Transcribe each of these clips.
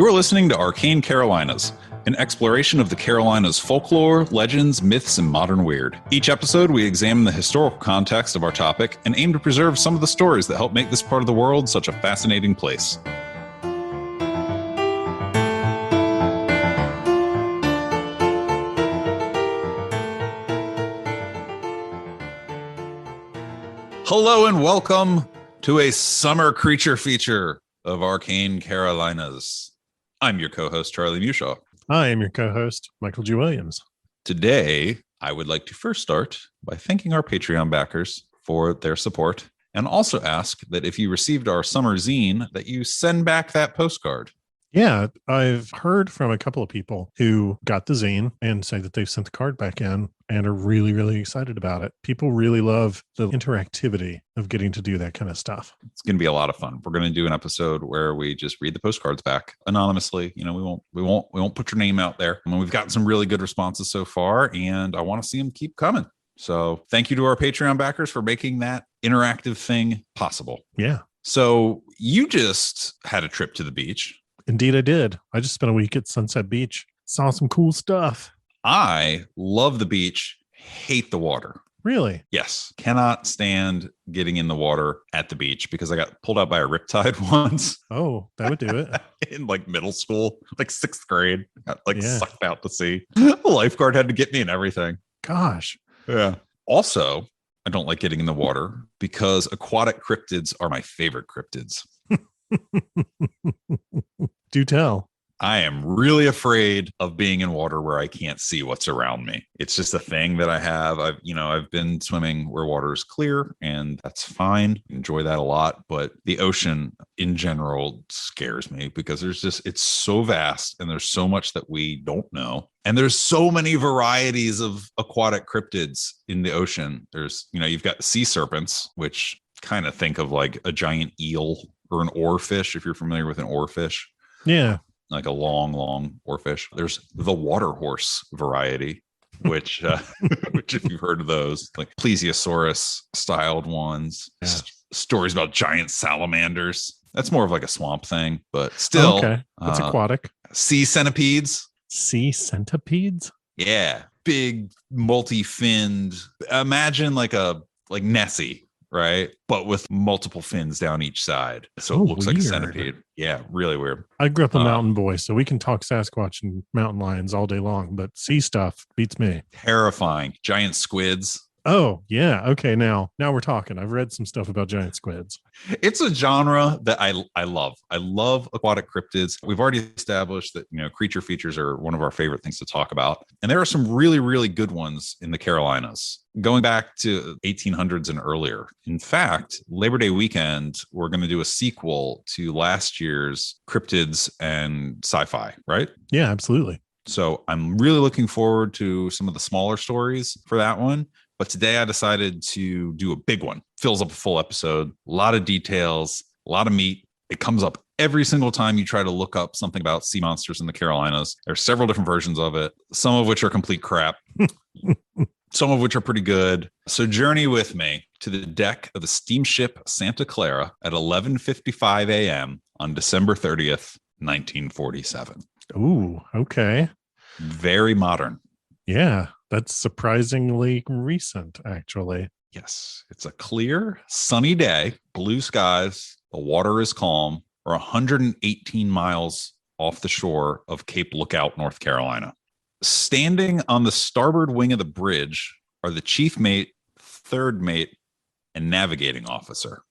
You're listening to Arcane Carolinas, an exploration of the Carolinas' folklore, legends, myths, and modern weird. Each episode, we examine the historical context of our topic and aim to preserve some of the stories that help make this part of the world such a fascinating place. Hello and welcome to a summer creature feature of Arcane Carolinas. I'm your co-host, Charlie Mushaw. I am your co-host, Michael G. Williams. Today, I would like to first start by thanking our Patreon backers for their support, and also ask that if you received our summer zine, that you send back that postcard. Yeah, I've heard from a couple of people who got the zine and say that they've sent the card back in and are really, really excited about it. People really love the interactivity of getting to do that kind of stuff. It's going to be a lot of fun. We're going to do an episode where we just read the postcards back anonymously. You know, we won't put your name out there. I mean, we've gotten some really good responses so far, and I want to see them keep coming. So thank you to our Patreon backers for making that interactive thing possible. Yeah. So you just had a trip to the beach. Indeed, I did. I just spent a week at Sunset Beach. Saw some cool stuff. I love the beach, hate the water. Really? Yes. Cannot stand getting in the water at the beach because I got pulled out by a riptide once. Oh, that would do it. In like middle school, like sixth grade. Got sucked out to sea. The lifeguard had to get me and everything. Gosh. Yeah. Also, I don't like getting in the water because aquatic cryptids are my favorite cryptids. Do tell. I am really afraid of being in water where I can't see what's around me. It's just a thing that I have. I've been swimming where water is clear, and that's fine. Enjoy that a lot. But the ocean in general scares me because it's so vast and there's so much that we don't know. And there's so many varieties of aquatic cryptids in the ocean. There's, you've got sea serpents, which kind of think of like a giant eel or an oarfish, if you're familiar with an oarfish. Yeah. Like a long oarfish. There's the water horse variety, which if you've heard of those, like plesiosaurus styled ones. Yeah. Stories about giant salamanders. That's more of like a swamp thing, but still. Okay. That's aquatic. Sea centipedes. Sea centipedes? Yeah. Big multi-finned. Imagine like Nessie. Right. But with multiple fins down each side. So it looks like a centipede. Yeah. Really weird. I grew up a mountain boy, so we can talk Sasquatch and mountain lions all day long, but sea stuff beats me. Terrifying. Giant squids. Oh, yeah. Okay. Now we're talking. I've read some stuff about giant squids. It's a genre that I love. I love aquatic cryptids. We've already established that, creature features are one of our favorite things to talk about. And there are some really, really good ones in the Carolinas going back to 1800s and earlier. In fact, Labor Day weekend, we're going to do a sequel to last year's cryptids and sci-fi, right? Yeah, absolutely. So I'm really looking forward to some of the smaller stories for that one. But today I decided to do a big one. Fills up a full episode, a lot of details, a lot of meat. It comes up every single time you try to look up something about sea monsters in the Carolinas. There's several different versions of it, some of which are complete crap, some of which are pretty good. So journey with me to the deck of the steamship Santa Clara at 11:55 a.m. on December 30th, 1947. Ooh, okay. Very modern. Yeah. That's surprisingly recent, actually. Yes. It's a clear, sunny day, blue skies. The water is calm. We're 118 miles off the shore of Cape Lookout, North Carolina. Standing on the starboard wing of the bridge are the chief mate, third mate, and navigating officer.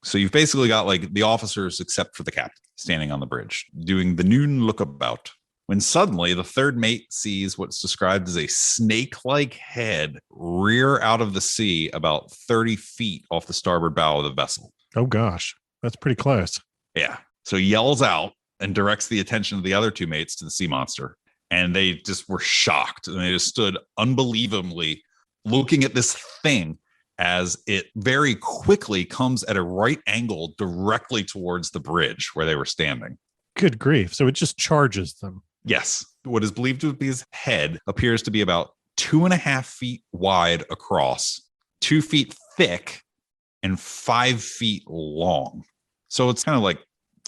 So you've basically got like the officers, except for the captain, standing on the bridge, doing the noon lookabout. When suddenly the third mate sees what's described as a snake-like head rear out of the sea about 30 feet off the starboard bow of the vessel. Oh, gosh. That's pretty close. Yeah. So he yells out and directs the attention of the other two mates to the sea monster. And they just were shocked. And they just stood unbelievably looking at this thing as it very quickly comes at a right angle directly towards the bridge where they were standing. Good grief. So it just charges them. Yes. What is believed to be his head appears to be about 2.5 feet wide across, 2 feet thick, and 5 feet long. So it's kind of like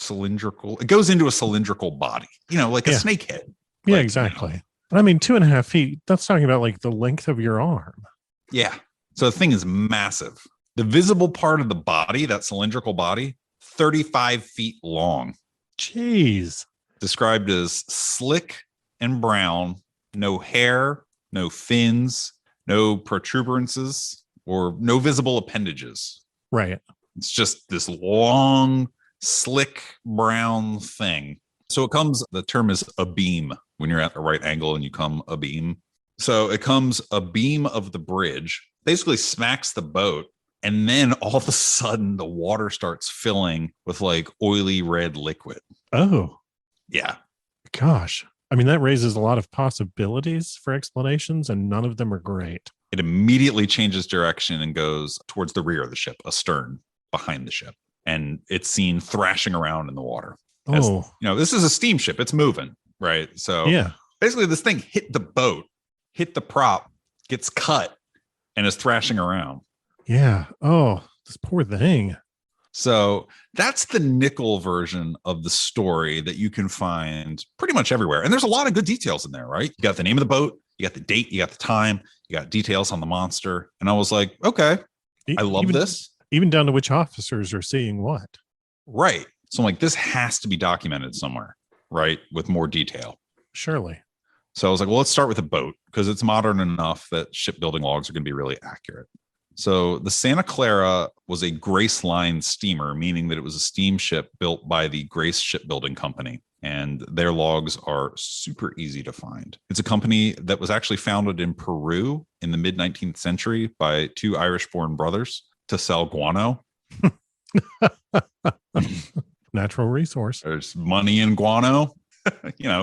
cylindrical. It goes into a cylindrical body, like a snake head. Yeah, Like, exactly. I mean, 2.5 feet, that's talking about like the length of your arm. Yeah. So the thing is massive. The visible part of the body, that cylindrical body, 35 feet long. Jeez. Described as slick and brown, no hair, no fins, no protuberances, or no visible appendages. Right. It's just this long, slick brown thing. So the term is a beam when you're at a right angle and you come a beam. So it comes a beam of the bridge, basically smacks the boat. And then all of a sudden the water starts filling with like oily red liquid. Oh, yeah. Gosh. I mean, that raises a lot of possibilities for explanations, and none of them are great. It immediately changes direction and goes towards the rear of the ship, astern, behind the ship. And it's seen thrashing around in the water. This is a steamship. It's moving, right? So yeah, basically this thing hit the boat, hit the prop, gets cut, and is thrashing around. Yeah. Oh, this poor thing. So that's the nickel version of the story that you can find pretty much everywhere. And there's a lot of good details in there, right? You got the name of the boat, you got the date, you got the time, you got details on the monster. And I was like, okay, I love this. Even down to which officers are seeing what. Right. So I'm like, this has to be documented somewhere, right? With more detail. Surely. So I was like, well, let's start with a boat because it's modern enough that shipbuilding logs are going to be really accurate. So the Santa Clara was a Grace Line steamer, meaning that it was a steamship built by the Grace Shipbuilding Company. And their logs are super easy to find. It's a company that was actually founded in Peru in the mid-19th century by two Irish-born brothers to sell guano. Natural resource. There's money in guano,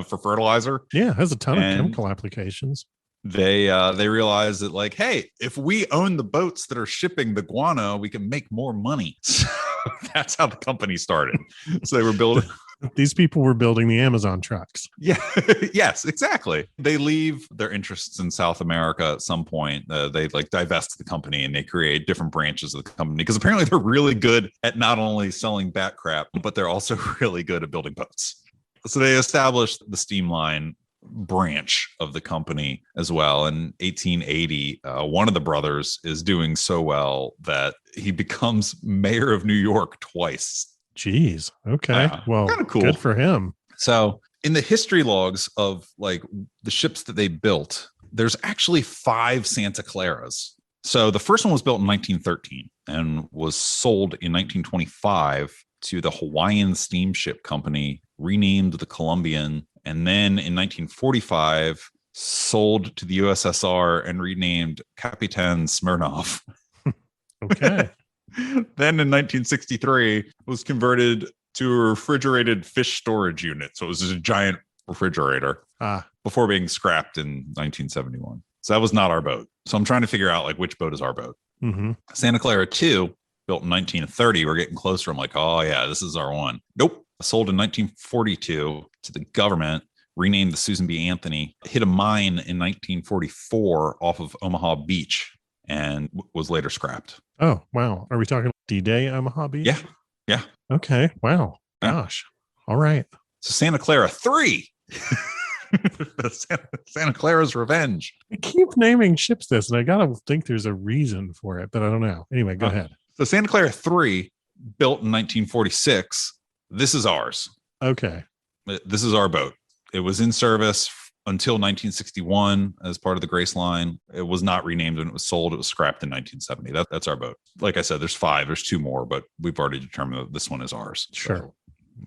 for fertilizer. Yeah, it has a ton of chemical applications. They realized that, like, hey, if we own the boats that are shipping the guano, we can make more money. So that's how the company started. So they were building. These people were building the Amazon trucks. Yeah. Yes, exactly. They leave their interests in South America at some point. They divest the company and they create different branches of the company because apparently they're really good at not only selling bat crap, but they're also really good at building boats. So they established the steam line branch of the company as well. In 1880, one of the brothers is doing so well that he becomes mayor of New York twice. Jeez. Okay. Well, kind of cool. Good for him. So in the history logs of like the ships that they built, there's actually 5 Santa Claras. So the first one was built in 1913 and was sold in 1925 to the Hawaiian Steamship Company, renamed the Columbian, and then in 1945 sold to the USSR and renamed Kapitan Smirnov. Okay. Then in 1963 was converted to a refrigerated fish storage unit. So it was just a giant refrigerator before being scrapped in 1971. So that was not our boat. So I'm trying to figure out like which boat is our boat. Mm-hmm. Santa Clara 2, built in 1930. We're getting closer. I'm like, oh yeah, this is our one. Nope. Sold in 1942 to the government, renamed the Susan B. Anthony, hit a mine in 1944 off of Omaha Beach and was later scrapped. Oh, wow. Are we talking D-Day Omaha Beach? Yeah. Yeah. Okay. Wow. Gosh. All right. So Santa Clara 3. Santa Clara's Revenge. I keep naming ships this, and I gotta think there's a reason for it, but I don't know. Anyway, go ahead. So Santa Clara 3, built in 1946. This is ours. Okay. This is our boat. It was in service until 1961 as part of the Grace Line. It was not renamed when it was sold. It was scrapped in 1970. That's our boat. Like I said, there's 5. There's 2 more, but we've already determined that this one is ours. Sure. So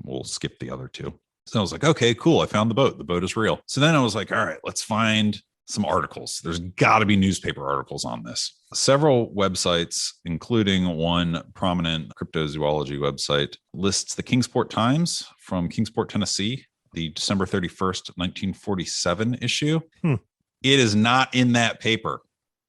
we'll skip the other 2. So I was like, okay, cool. I found the boat. The boat is real. So then I was like, all right, let's find some articles. There's got to be newspaper articles on this. Several websites, including one prominent cryptozoology website, lists the Kingsport Times from Kingsport, Tennessee, the December 31st, 1947 issue. It is not in that paper.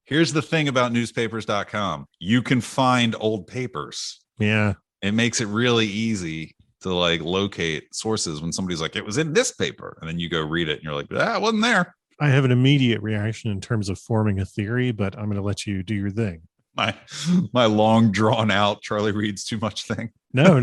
Here's the thing about newspapers.com. You can find old papers. Yeah. It makes it really easy to like locate sources when somebody's like, it was in this paper. And then you go read it and you're like, it wasn't there. I have an immediate reaction in terms of forming a theory, but I'm going to let you do your thing. my my long drawn out Charlie reads too much thing. No.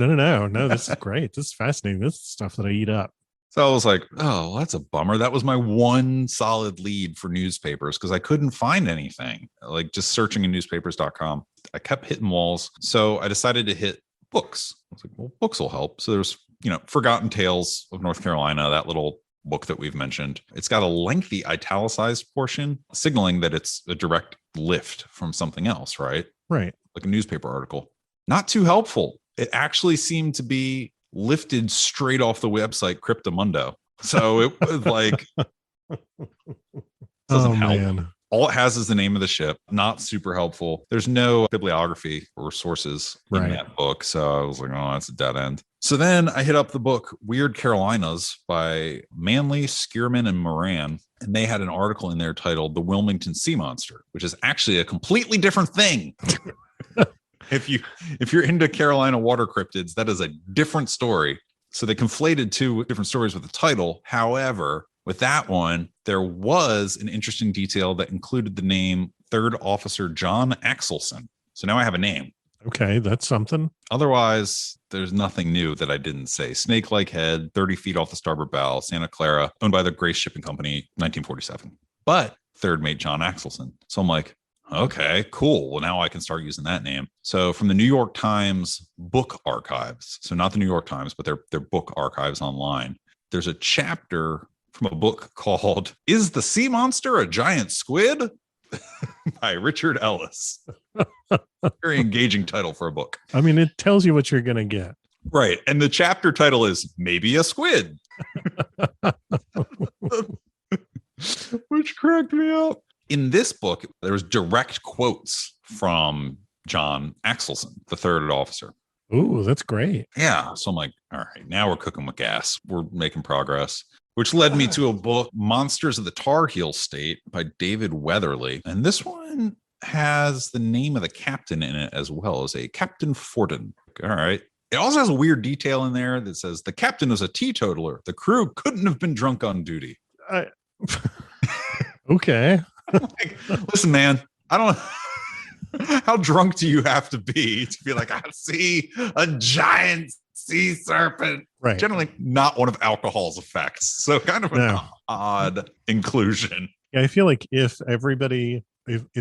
This is great. This is fascinating. This is stuff that I eat up. So I was like, oh, well, that's a bummer. That was my one solid lead for newspapers because I couldn't find anything. Like just searching in newspapers.com, I kept hitting walls. So I decided to hit books. I was like, well, books will help. So there's, Forgotten Tales of North Carolina, that little book that we've mentioned. It's got a lengthy italicized portion signaling that it's a direct lift from something else, right? Right. Like a newspaper article. Not too helpful. It actually seemed to be lifted straight off the website Cryptomundo. So it was like doesn't help. Man. All it has is the name of the ship. Not super helpful. There's no bibliography or sources in that book. So I was like, oh, that's a dead end. So then I hit up the book Weird Carolinas by Manley, Skierman, and Moran. And they had an article in there titled The Wilmington Sea Monster, which is actually a completely different thing. If you're into Carolina water cryptids, that is a different story. So they conflated two different stories with the title. However, with that one, there was an interesting detail that included the name Third Officer John Axelson. So now I have a name. Okay, that's something. Otherwise, there's nothing new that I didn't say. Snake-like head, 30 feet off the starboard bow, Santa Clara, owned by the Grace Shipping Company, 1947. But third mate John Axelson. So I'm like, okay, cool. Well, now I can start using that name. So from the New York Times book archives, so not the New York Times, but their book archives online, there's a chapter from a book called Is the Sea Monster a Giant Squid? By Richard Ellis. Very engaging title for a book. I mean, it tells you what you're going to get. Right. And the chapter title is Maybe a Squid. Which cracked me up. In this book, there was direct quotes from John Axelson, the third officer. Ooh, that's great. Yeah. So I'm like, all right, now we're cooking with gas. We're making progress, which led me to a book, Monsters of the Tar Heel State by David Weatherly. And this one has the name of the captain in it as well as a Captain Fortin. All right. It also has a weird detail in there that says the captain was a teetotaler. The crew couldn't have been drunk on duty. Okay. Like, listen, man, I don't how drunk do you have to be like, I see a giant sea serpent? Right. Generally not one of alcohol's effects. So kind of an odd inclusion. Yeah, I feel like if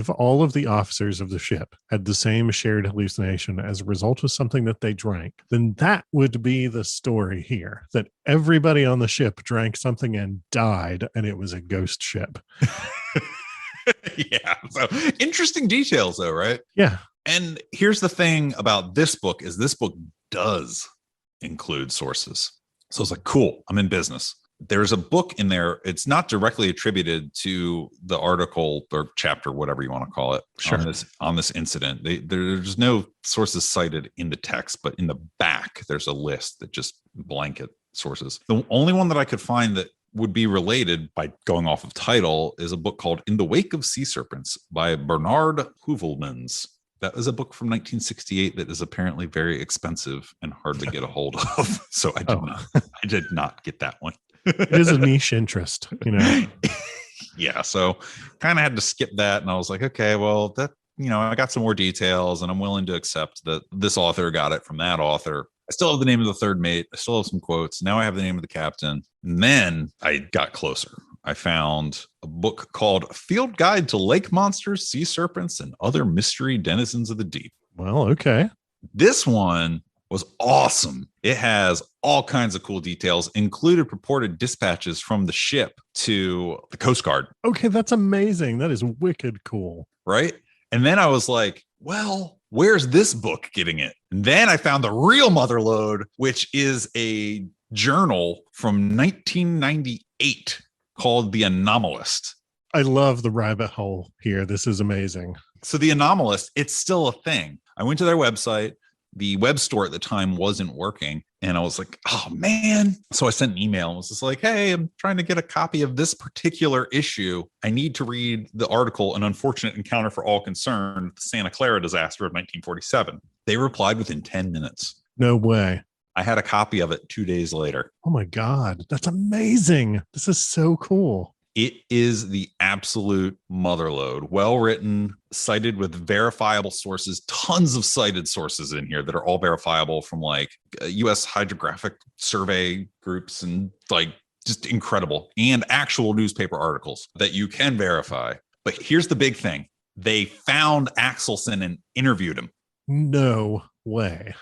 all of the officers of the ship had the same shared hallucination as a result of something that they drank, then that would be the story here, that everybody on the ship drank something and died, and it was a ghost ship. Yeah. So interesting details though, right? Yeah. And here's the thing about this book is this book does include sources. So it's like, cool, I'm in business. There's a book in there. It's not directly attributed to the article or chapter, whatever you want to call it, on this incident. There's no sources cited in the text, but in the back, there's a list that just blanket sources. The only one that I could find that would be related by going off of title is a book called In the Wake of Sea Serpents by Bernard Heuvelmans. That is a book from 1968 that is apparently very expensive and hard to get a hold of. So I did not get that one. It is a niche interest, Yeah. So kind of had to skip that. And I was like, okay, well, that, I got some more details and I'm willing to accept that this author got it from that author. I still have the name of the third mate. I still have some quotes. Now I have the name of the captain. And then I got closer. I found a book called Field Guide to Lake Monsters, Sea Serpents, and Other Mystery Denizens of the Deep. Well, okay. This one was awesome. It has all kinds of cool details, included purported dispatches from the ship to the Coast Guard. Okay, that's amazing. That is wicked cool. Right? And then I was like, well, where's this book getting it? And then I found the real motherlode, which is a journal from 1998 called The Anomalist. I love the rabbit hole here. This is amazing. So The Anomalist, it's still a thing. I went to their website. The web store at the time wasn't working. And I was like, oh, man. So I sent an email and was just like, hey, I'm trying to get a copy of this particular issue. I need to read the article, An Unfortunate Encounter for All Concerned, the Santa Clara disaster of 1947. They replied within 10 minutes. No way. I had a copy of it 2 days later. Oh, my God. That's amazing. This is so cool. It is the absolute motherlode. Well written, cited with verifiable sources, tons of cited sources in here that are all verifiable from like US hydrographic survey groups and like just incredible, and actual newspaper articles that you can verify. But here's the big thing. They found Axelson and interviewed him. No way.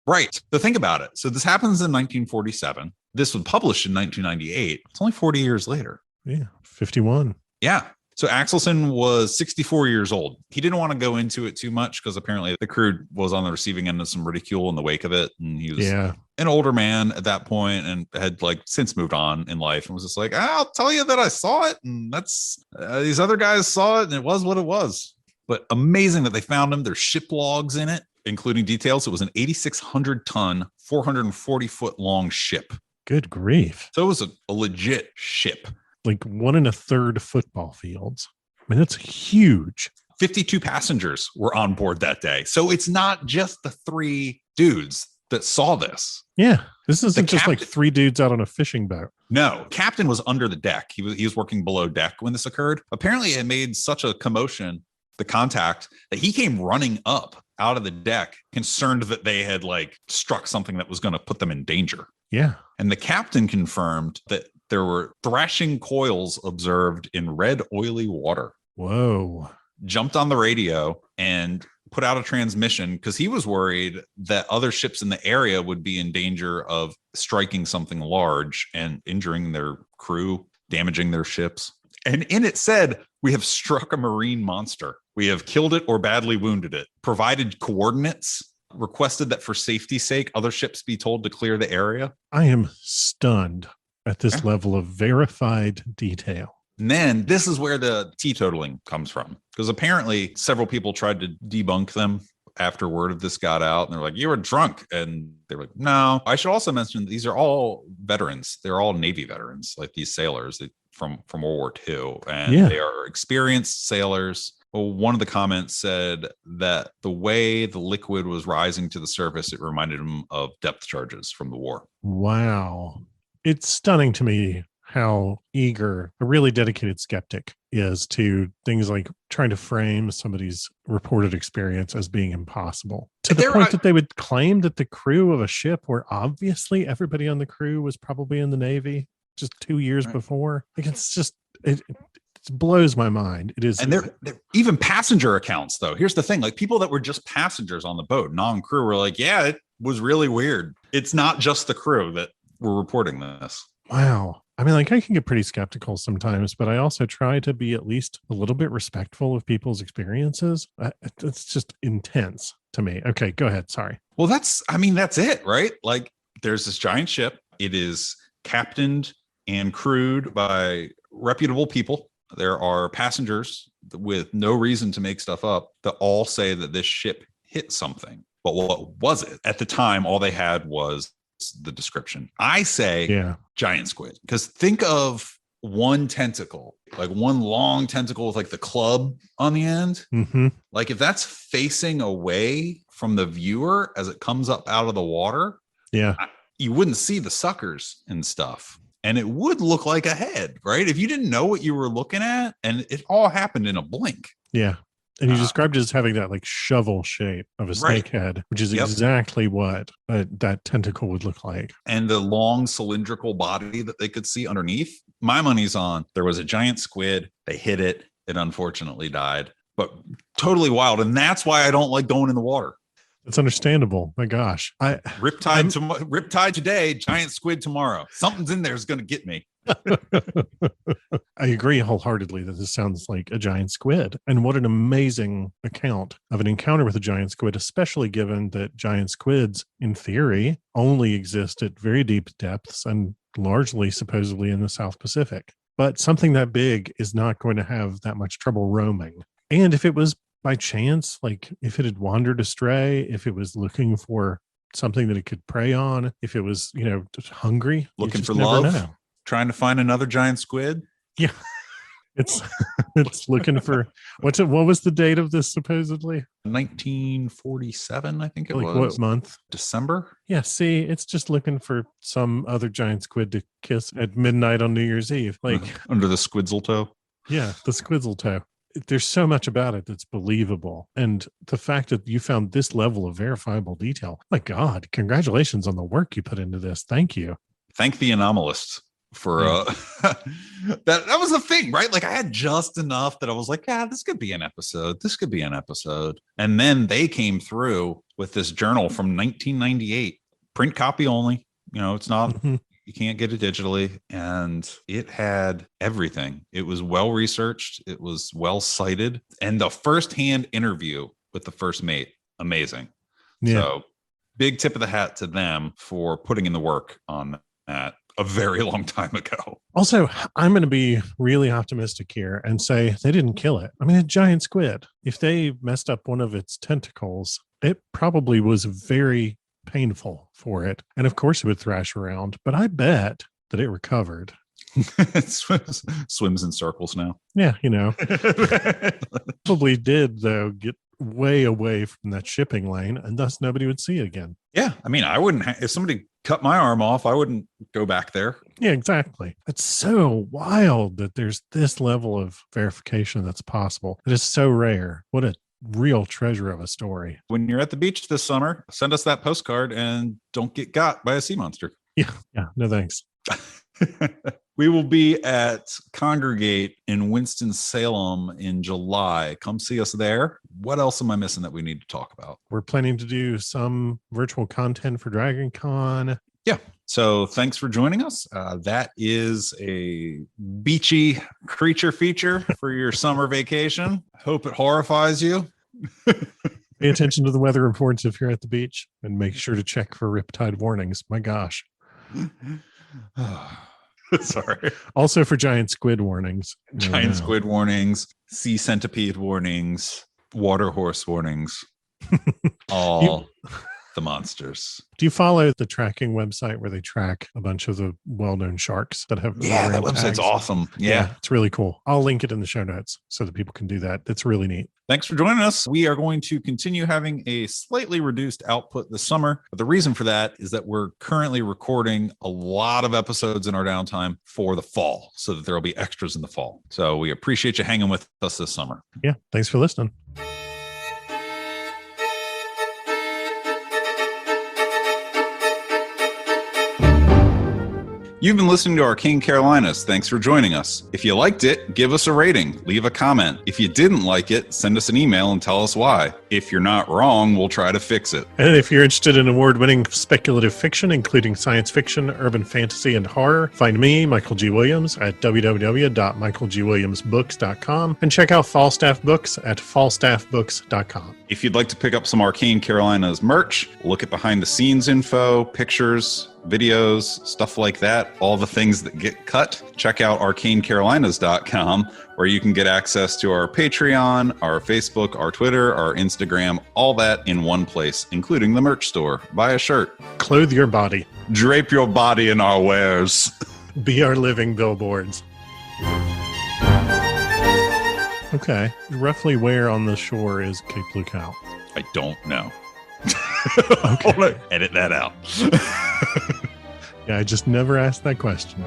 Right. So think about it. So this happens in 1947. This was published in 1998. It's only 40 years later. Yeah, 51. Yeah. So Axelson was 64 years old. He didn't want to go into it too much because apparently the crew was on the receiving end of some ridicule in the wake of it. And he was an older man at that point and had like since moved on in life and was just like, I'll tell you that I saw it. And that's these other guys saw it and it was what it was. But amazing that they found him. There's ship logs in it, including details. It was an 8,600 ton, 440 foot long ship. Good grief. So it was a legit ship. Like 1 1/3 football fields. I mean, that's huge. 52 passengers were on board that day. So it's not just the 3 dudes that saw this. Yeah. This isn't just like 3 dudes out on a fishing boat. No, captain was under the deck. He was working below deck when this occurred. Apparently it made such a commotion, the contact, that he came running up out of the deck, concerned that they had like struck something that was going to put them in danger. Yeah. And the captain confirmed that there were thrashing coils observed in red, oily water. Whoa. Jumped on the radio and put out a transmission because he was worried that other ships in the area would be in danger of striking something large and injuring their crew, damaging their ships. And in it said, we have struck a marine monster. We have killed it or badly wounded it, provided coordinates, requested that for safety's sake, other ships be told to clear the area. I am stunned at this level of verified detail. And then this is where the teetotaling comes from, because apparently several people tried to debunk them after word of this got out. And they're like, you were drunk. And they're like, no. I should also mention these are all veterans. They're all Navy veterans, like these sailors from World War II. And they are experienced sailors. Well, one of the comments said that the way the liquid was rising to the surface, it reminded him of depth charges from the war. Wow. It's stunning to me how eager a really dedicated skeptic is to things like trying to frame somebody's reported experience as being impossible, to the point that they would claim that the crew of a ship, where obviously everybody on the crew was probably in the Navy just 2 years before. Like, it's just, it blows my mind. It is. And they're even passenger accounts, though. Here's the thing, like people that were just passengers on the boat, non-crew, were like, yeah, it was really weird. It's not just the crew that were reporting this. Wow. I mean, like, I can get pretty skeptical sometimes, but I also try to be at least a little bit respectful of people's experiences. It's just intense to me. Okay, go ahead. Sorry. Well, that's it, right? Like, there's this giant ship. It is captained and crewed by reputable people. There are passengers with no reason to make stuff up that all say that this ship hit something. But what was it? At the time, all they had was the description. I say giant squid, because think of one tentacle, like one long tentacle with like the club on the end. Mm-hmm. Like if that's facing away from the viewer as it comes up out of the water, you wouldn't see the suckers and stuff. And it would look like a head, right? If you didn't know what you were looking at, and it all happened in a blink. Yeah. And you described it as having that like shovel shape of a snake head, which is exactly what that tentacle would look like. And the long cylindrical body that they could see underneath. My money's on there was a giant squid. They hit it. It unfortunately died, but totally wild. And that's why I don't like going in the water. It's understandable. My gosh. Riptide today, giant squid tomorrow. Something's in there is going to get me. I agree wholeheartedly that this sounds like a giant squid. And what an amazing account of an encounter with a giant squid, especially given that giant squids, in theory, only exist at very deep depths and largely supposedly in the South Pacific. But something that big is not going to have that much trouble roaming. And if it was by chance, like if it had wandered astray, if it was looking for something that it could prey on, if it was, just hungry, looking for love, trying to find another giant squid. Yeah. It's it's looking for what was the date of this supposedly? 1947, I think it Like was. what month? December? Yeah, see, it's just looking for some other giant squid to kiss at midnight on New Year's Eve. Like, Under the squidzle toe. yeah, the squizzle toe. There's so much about it that's believable. And the fact that you found this level of verifiable detail, my God, congratulations on the work you put into this. Thank you. Thank the anomalists for that was the thing, right? Like I had just enough that I was like, yeah, this could be an episode. This could be an episode. And then they came through with this journal from 1998, print copy only. You know, it's not, you can't get it digitally. And it had everything. It was well researched. It was well cited. And the firsthand interview with the first mate, amazing. Yeah. So big tip of the hat to them for putting in the work on that a very long time ago. Also, I'm going to be really optimistic here and say they didn't kill it. I mean, a giant squid, if they messed up one of its tentacles, it probably was very painful for it. And of course it would thrash around, but I bet that it recovered. It swims in circles now. Yeah, you know. Probably did, though, get way away from that shipping lane, and thus nobody would see it again. Yeah, I mean, I wouldn't if somebody cut my arm off, I wouldn't go back there. Yeah, exactly. It's so wild that there's this level of verification that's possible. It is so rare. What a real treasure of a story. When you're at the beach this summer, send us that postcard and don't get got by a sea monster. Yeah, no thanks. We will be at Congregate in Winston-Salem in July. Come see us there. What else am I missing that we need to talk about? We're planning to do some virtual content for Dragon Con. Yeah. So thanks for joining us. That is a beachy creature feature for your summer vacation. Hope it horrifies you. Pay attention to the weather reports if you're at the beach and make sure to check for riptide warnings. My gosh. Sorry. Also for giant squid warnings. Giant squid warnings, sea centipede warnings, water horse warnings. All the monsters. Do you follow the tracking website where they track a bunch of the well-known sharks that have? Yeah, that website's awesome. Yeah, it's really cool. I'll link it in the show notes so that people can do that. It's really neat. Thanks for joining us. We are going to continue having a slightly reduced output this summer. But the reason for that is that we're currently recording a lot of episodes in our downtime for the fall so that there will be extras in the fall. So we appreciate you hanging with us this summer. Yeah, thanks for listening. You've been listening to Arcane Carolinas. Thanks for joining us. If you liked it, give us a rating, leave a comment. If you didn't like it, send us an email and tell us why. If you're not wrong, we'll try to fix it. And if you're interested in award-winning speculative fiction, including science fiction, urban fantasy, and horror, find me, Michael G. Williams, at www.michaelgwilliamsbooks.com and check out Falstaff Books at falstaffbooks.com. If you'd like to pick up some Arcane Carolinas merch, look at behind-the-scenes info, pictures, videos, stuff like that, all the things that get cut, check out arcanecarolinas.com, where you can get access to our Patreon, our Facebook, our Twitter, our Instagram, all that in one place, including the merch store. Buy a shirt. Clothe your body. Drape your body in our wares. Be our living billboards. Okay. Roughly where on the shore is Cape Lookout? I don't know. Okay. Edit that out. Yeah, I just never asked that question.